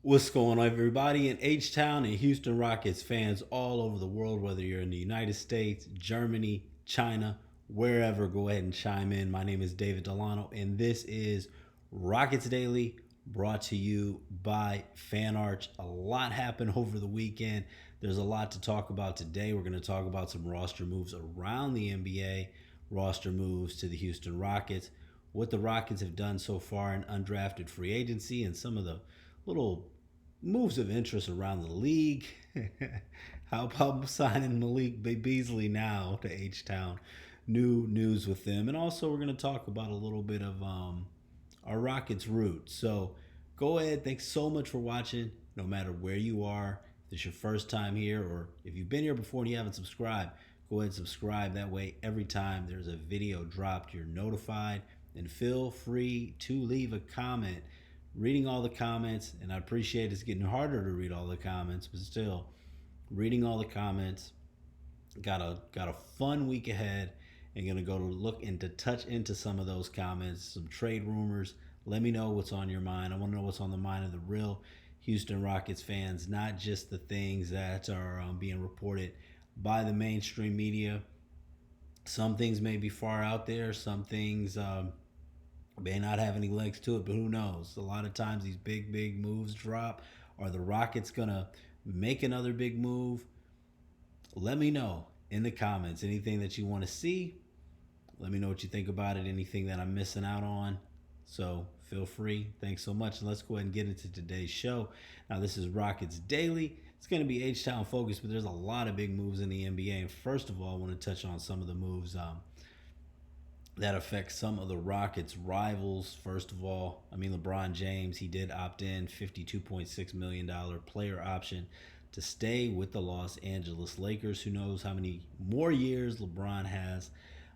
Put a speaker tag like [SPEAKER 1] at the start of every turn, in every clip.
[SPEAKER 1] What's going on, everybody in H-Town and Houston Rockets fans all over the world, whether you're in the United States, Germany, China, wherever, go ahead and chime in. My name is David Delano, and this is Rockets Daily, brought to you by Fan Arch. A lot happened over the weekend. There's a lot to talk about today. We're going to talk about some roster moves around the NBA, roster moves to the Houston Rockets, what the Rockets have done so far in undrafted free agency, and some of the little moves of interest around the league. How about signing Malik Beasley now to H Town? New news with them. And also, we're going to talk about a little bit of our Rockets roots. So go ahead. Thanks so much for watching, no matter where you are. If it's your first time here, or if you've been here before and you haven't subscribed, go ahead and subscribe. That way, every time there's a video dropped, you're notified. And feel free to leave a comment. Reading all the comments, and I appreciate it's getting harder to read all the comments, but still, reading all the comments. Got a fun week ahead, and gonna go to look and to touch into some of those comments, some trade rumors. Let me know what's on your mind. I want to know what's on the mind of the real Houston Rockets fans, not just the things that are being reported by the mainstream media. Some things may be far out there. Some things may not have any legs to it, but who knows? A lot of times these big moves drop. Are the Rockets gonna make another big move? Let me know in the comments. Anything that you want to see, let me know what you think about it. Anything that I'm missing out on. So feel free. Thanks so much. And let's go ahead and get into today's show. Now, this is Rockets Daily. It's going to be H-Town focused, but there's a lot of big moves in the NBA. And first of all, I want to touch on some of the moves that affects some of the Rockets' rivals. First of all, LeBron James, he did opt in $52.6 million player option to stay with the Los Angeles Lakers. Who knows how many more years LeBron has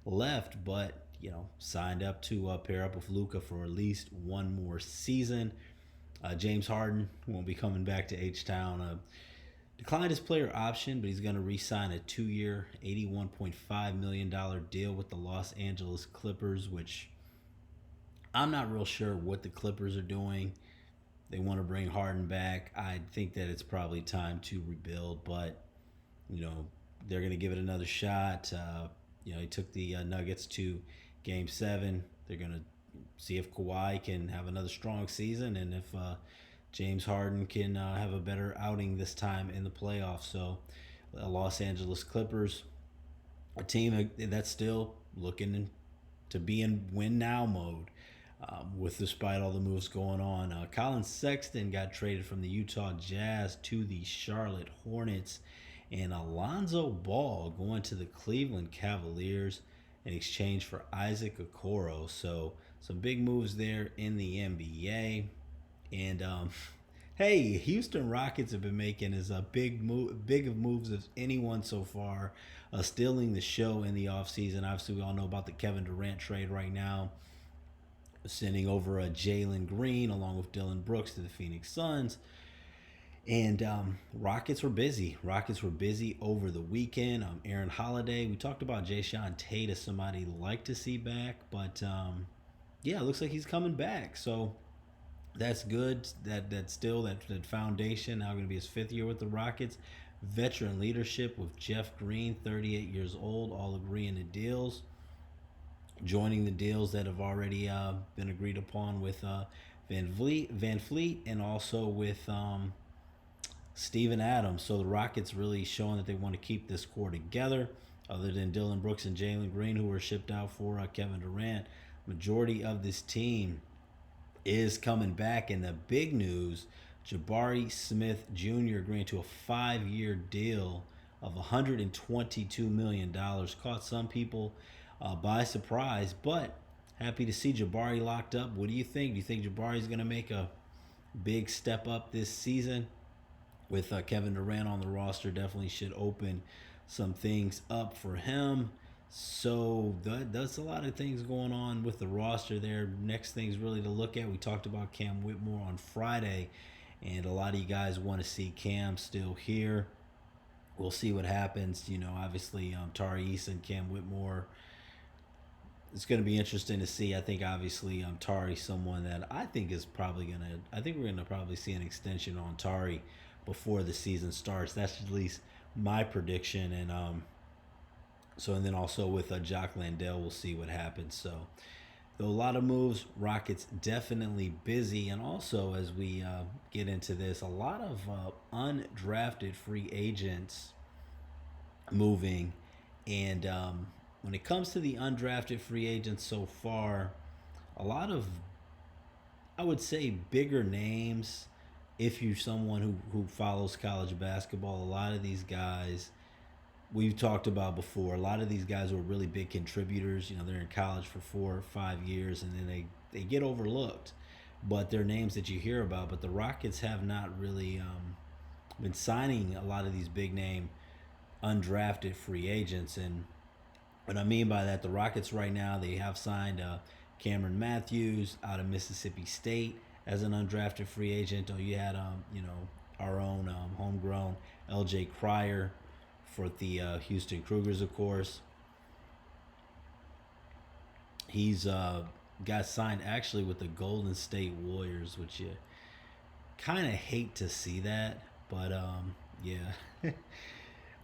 [SPEAKER 1] left, but signed up to pair up with Luka for at least one more season. James Harden won't be coming back to H-Town. Declined his player option, but he's going to re-sign a 2-year, $81.5 million deal with the Los Angeles Clippers, which I'm not real sure what the Clippers are doing. They want to bring Harden back. I think that it's probably time to rebuild, but, they're going to give it another shot. He took the Nuggets to Game 7. They're going to see if Kawhi can have another strong season and if James Harden can have a better outing this time in the playoffs. So, Los Angeles Clippers, a team that's still looking to be in win now mode. With despite all the moves going on, Colin Sexton got traded from the Utah Jazz to the Charlotte Hornets, and Alonzo Ball going to the Cleveland Cavaliers in exchange for Isaac Okoro. So some big moves there in the NBA. And hey, Houston Rockets have been making as a big of moves as anyone so far, stealing the show in the offseason. Obviously, we all know about the Kevin Durant trade right now, sending over a Jalen Green along with Dylan Brooks to the Phoenix Suns. And Rockets were busy. Rockets were busy over the weekend. Aaron Holiday. We talked about Jayshawn Tate as somebody like to see back, but yeah, it looks like he's coming back. So that's good. That still that foundation now going to be his 5th year with the Rockets. Veteran leadership with Jeff Green, 38 years old, all agreeing to deals. Joining the deals that have already been agreed upon with Van Fleet and also with Steven Adams. So the Rockets really showing that they want to keep this core together. Other than Dylan Brooks and Jalen Green, who were shipped out for Kevin Durant, majority of this team is coming back. And the big news, Jabari Smith Jr. agreeing to a 5-year deal of $122 million. Caught some people by surprise, but happy to see Jabari locked up. What do you think? Do you think Jabari's going to make a big step up this season? With Kevin Durant on the roster, definitely should open some things up for him. So that's a lot of things going on with the roster there. Next things really to look at. We talked about Cam Whitmore on Friday, and a lot of you guys want to see Cam still here. We'll see what happens. Obviously, Tari Eason, Cam Whitmore, it's going to be interesting to see. I think obviously Tari's someone that I think is probably going to. I think we're going to probably see an extension on Tari before the season starts. That's at least my prediction. And and then also with Jock Landale, we'll see what happens. So though a lot of moves, Rockets definitely busy, and also as we get into this, a lot of undrafted free agents moving. And when it comes to the undrafted free agents so far, a lot of, I would say, bigger names. If you're someone who follows college basketball, a lot of these guys we've talked about before, a lot of these guys were really big contributors. They're in college for 4 or 5 years and then they get overlooked. But they're names that you hear about. But the Rockets have not really been signing a lot of these big name undrafted free agents. And what I mean by that, the Rockets right now, they have signed Cameron Matthews out of Mississippi State as an undrafted free agent. Oh, you had our own homegrown LJ Cryer for the Houston Cougars, of course. He's got signed actually with the Golden State Warriors, which you kind of hate to see that, but yeah,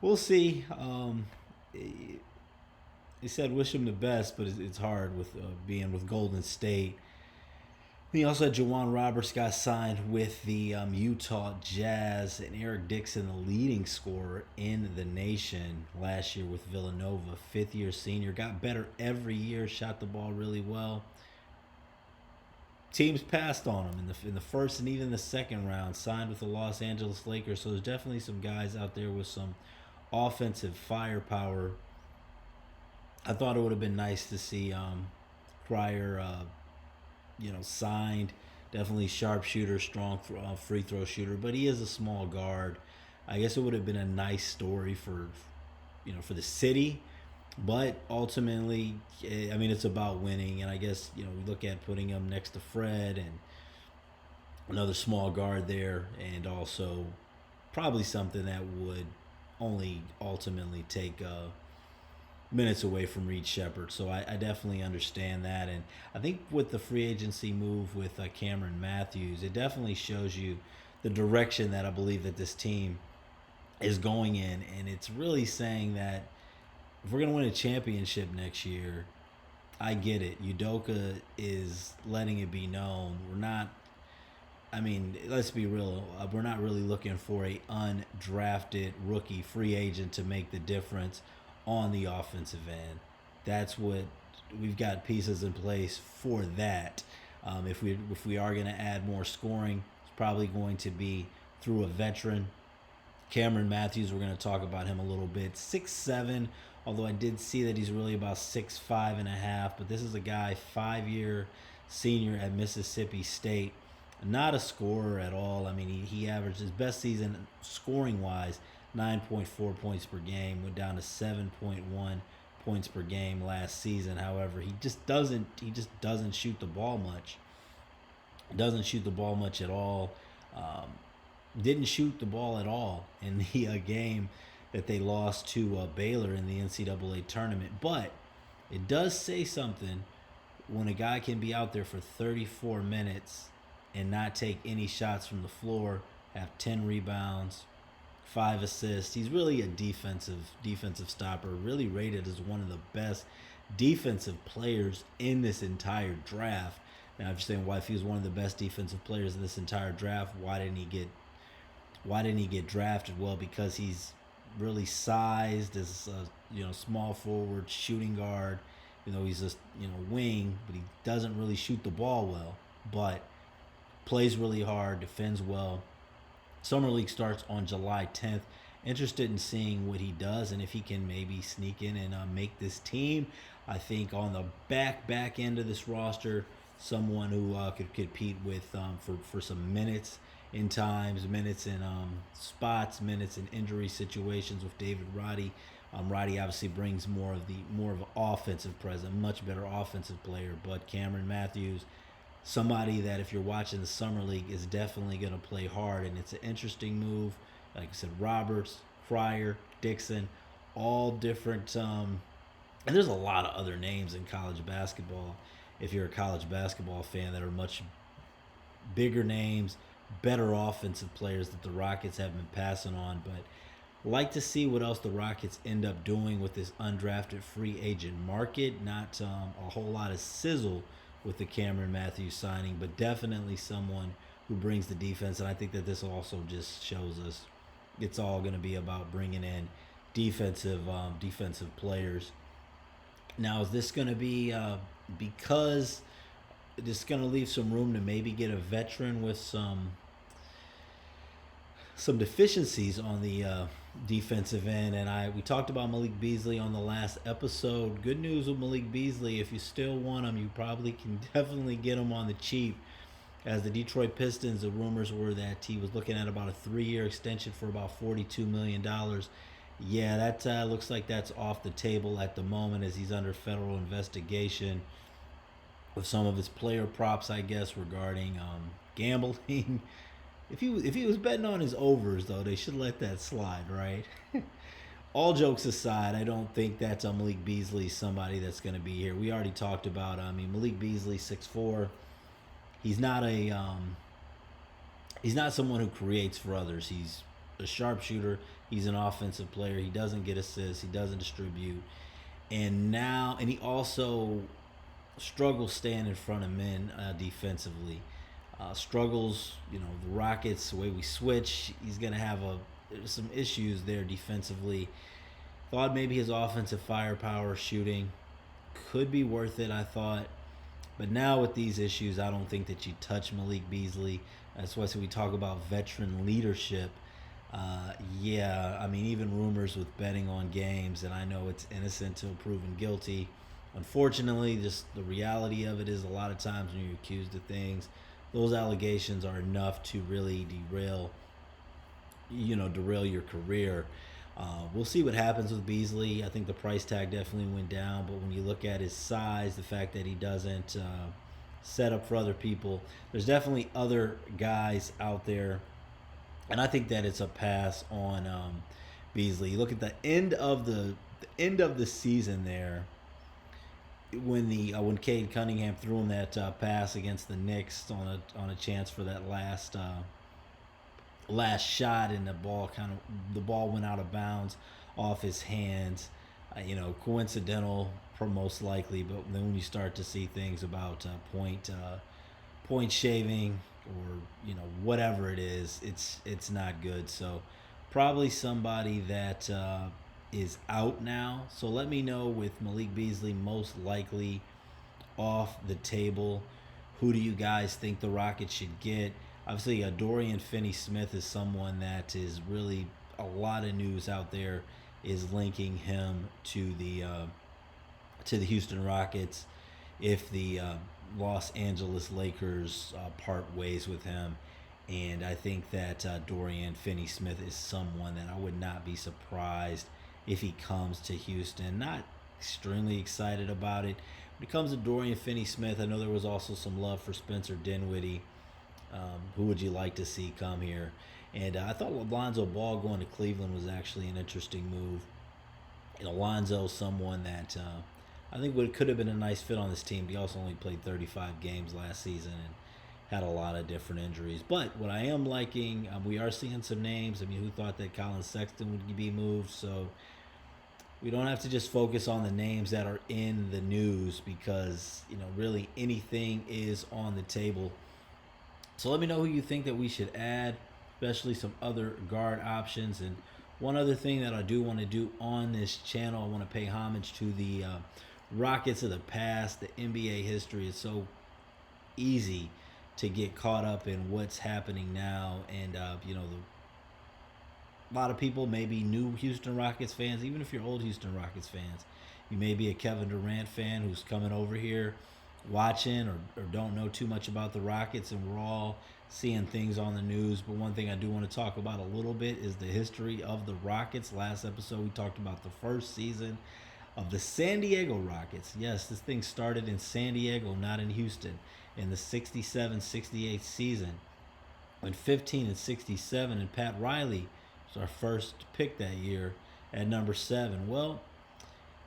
[SPEAKER 1] we'll see. He said wish him the best, but it's hard with being with Golden State. He also had Juwan Roberts got signed with the Utah Jazz, and Eric Dixon, the leading scorer in the nation last year with Villanova, fifth-year senior, got better every year, shot the ball really well. Teams passed on him in the first and even the second round, signed with the Los Angeles Lakers, so there's definitely some guys out there with some offensive firepower. I thought it would have been nice to see Cryer signed. Definitely sharpshooter, strong free throw shooter, but he is a small guard. I guess it would have been a nice story for the city, but ultimately, I mean, it's about winning. And I guess we look at putting him next to Fred and another small guard there, and also probably something that would only ultimately take minutes away from Reed Shepherd. So I definitely understand that. And I think with the free agency move with Cameron Matthews, it definitely shows you the direction that I believe that this team is going in. And it's really saying that if we're going to win a championship next year, I get it. Udoka is letting it be known. Let's be real. We're not really looking for a undrafted rookie free agent to make the difference on the offensive end. That's what we've got pieces in place for that. If we are going to add more scoring, it's probably going to be through a veteran. Cameron Matthews, we're going to talk about him a little bit. 6'7", although I did see that he's really about 6'5.5". But this is a guy, 5-year senior at Mississippi State. Not a scorer at all. I mean, he averaged his best season scoring-wise, 9.4 points per game, went down to 7.1 points per game last season. However, he just doesn't shoot the ball much. Doesn't shoot the ball much at all. Didn't shoot the ball at all in the game that they lost to Baylor in the NCAA tournament. But it does say something when a guy can be out there for 34 minutes and not take any shots from the floor, have 10 rebounds, 5 assists. He's really a defensive stopper, really rated as one of the best defensive players in this entire draft. Now, I'm just saying, why if he was one of the best defensive players in this entire draft, why didn't he get drafted? Well, because he's really sized as a small forward, shooting guard. He's a wing, but he doesn't really shoot the ball well. But plays really hard, defends well. Summer League starts on July 10th. Interested in seeing what he does and if he can maybe sneak in and make this team. I think on the back end of this roster, someone who could compete with for some minutes in times, minutes in spots, minutes in injury situations with David Roddy. Roddy obviously brings more of an offensive presence, much better offensive player. But Cameron Matthews, somebody that if you're watching the Summer League is definitely going to play hard, and it's an interesting move. Like I said, Roberts, Cryer, Dixon, all different And there's a lot of other names in college basketball, if you're a college basketball fan, that are much bigger names, better offensive players that the Rockets have been passing on. But like to see what else the Rockets end up doing with this undrafted free agent market. Not a whole lot of sizzle with the Cameron Matthews signing, but definitely someone who brings the defense. And I think that this also just shows us it's all going to be about bringing in defensive players. Now, is this going to be because this is going to leave some room to maybe get a veteran with some deficiencies on the defensive end, and we talked about Malik Beasley on the last episode. Good news with Malik Beasley: if you still want him, you probably can definitely get him on the cheap. As the Detroit Pistons, the rumors were that he was looking at about a 3-year extension for about $42 million. Yeah, that looks like that's off the table at the moment, as he's under federal investigation with some of his player props, I guess, regarding gambling. If he was betting on his overs, though, they should let that slide, right? All jokes aside, I don't think that Malik Beasley is somebody that's going to be here. We already talked about. I mean, Malik Beasley, 6'4". He's not a he's not someone who creates for others. He's a sharpshooter. He's an offensive player. He doesn't get assists. He doesn't distribute. And he also struggles staying in front of men defensively. Struggles, the Rockets, the way we switch, he's going to have some issues there defensively. Thought maybe his offensive firepower shooting could be worth it, I thought. But now with these issues, I don't think that you touch Malik Beasley. That's why we talk about veteran leadership. Yeah, I mean, even rumors with betting on games, and I know it's innocent till proven guilty. Unfortunately, just the reality of it is a lot of times when you're accused of things, those allegations are enough to really derail your career. We'll see what happens with Beasley. I think the price tag definitely went down, but when you look at his size, the fact that he doesn't set up for other people, there's definitely other guys out there, and I think that it's a pass on Beasley. You look at the end of the season there, when Cade Cunningham threw him that pass against the Knicks on a chance for that last shot, and the ball went out of bounds off his hands. Coincidental, most likely, but then when you start to see things about point shaving, or whatever it is, it's not good. So probably somebody that is out now. So let me know, with Malik Beasley most likely off the table, who do you guys think the Rockets should get? Obviously, Dorian Finney-Smith is someone that is really, a lot of news out there is linking him to the Houston Rockets if the Los Angeles Lakers part ways with him. And I think that Dorian Finney-Smith is someone that I would not be surprised if he comes to Houston. Not extremely excited about it. When it comes to Dorian Finney-Smith, I know there was also some love for Spencer Dinwiddie. Who would you like to see come here? And I thought Lonzo Ball going to Cleveland was actually an interesting move. Lonzo's someone that I think could have been a nice fit on this team. He also only played 35 games last season and had a lot of different injuries. But what I am liking, we are seeing some names. I mean, who thought that Colin Sexton would be moved? So we don't have to just focus on the names that are in the news, because really anything is on the table. So let me know who you think that we should add, especially some other guard options. And one other thing that I do want to do on this channel, I want to pay homage to the Rockets of the past. The NBA history is so easy to get caught up in what's happening now. And, a lot of people may be new Houston Rockets fans. Even if you're old Houston Rockets fans, you may be a Kevin Durant fan who's coming over here watching, or don't know too much about the Rockets, and we're all seeing things on the news. But one thing I do want to talk about a little bit is the history of the Rockets. Last episode we talked about the first season of the San Diego Rockets. Yes, this thing started in San Diego, not in Houston, in the 67-68 season, when 15-67, and Pat Riley was our first pick that year at number 7. Well,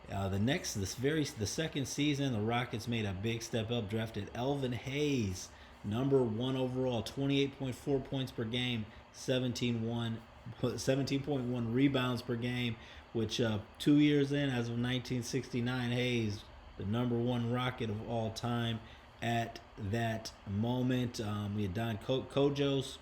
[SPEAKER 1] The second season, the Rockets made a big step up, drafted Elvin Hayes, number one overall, 28.4 points per game, 17.1 rebounds per game, which 2 years in, as of 1969, Hayes, the number one Rocket of all time at that moment. We had Don Kojos,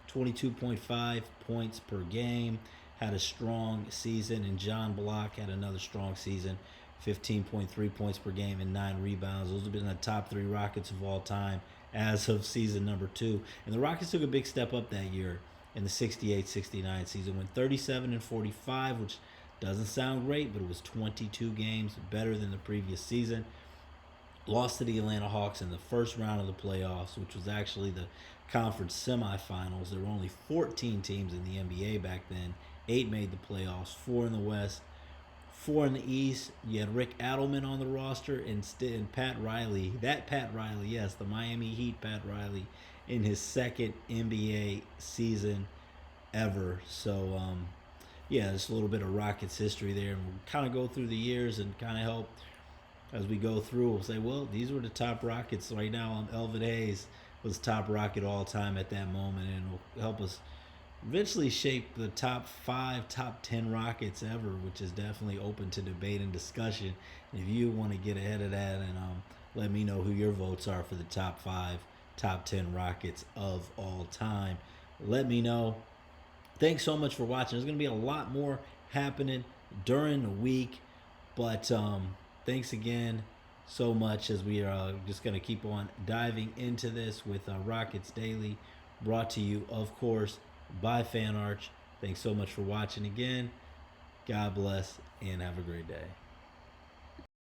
[SPEAKER 1] 22.5 points per game, had a strong season, and John Block had another strong season, 15.3 points per game and 9 rebounds. Those have been the top three Rockets of all time as of season number 2. And the Rockets took a big step up that year in the 68-69 season, went 37-45, which doesn't sound great, but it was 22 games better than the previous season. Lost to the Atlanta Hawks in the first round of the playoffs, which was actually the conference semifinals. There were only 14 teams in the NBA back then. 8 made the playoffs, 4 in the West, 4 in the East. You had Rick Adelman on the roster and Pat Riley. That Pat Riley, yes, the Miami Heat Pat Riley, in his second NBA season ever. So, yeah, just a little bit of Rockets history there. And we'll kind of go through the years and kind of help as we go through. We'll say, well, these were the top Rockets. Right now, Elvin Hayes was top Rocket all time at that moment, and will help us eventually shape the top 5, top 10 Rockets ever, which is definitely open to debate and discussion. And if you want to get ahead of that and let me know who your votes are for the top 5, top 10 Rockets of all time, let me know. Thanks so much for watching. There's going to be a lot more happening during the week, but thanks again so much, as we are just going to keep on diving into this with Rockets Daily, brought to you, of course, by FanArch. Thanks so much for watching again. God bless and have a great day.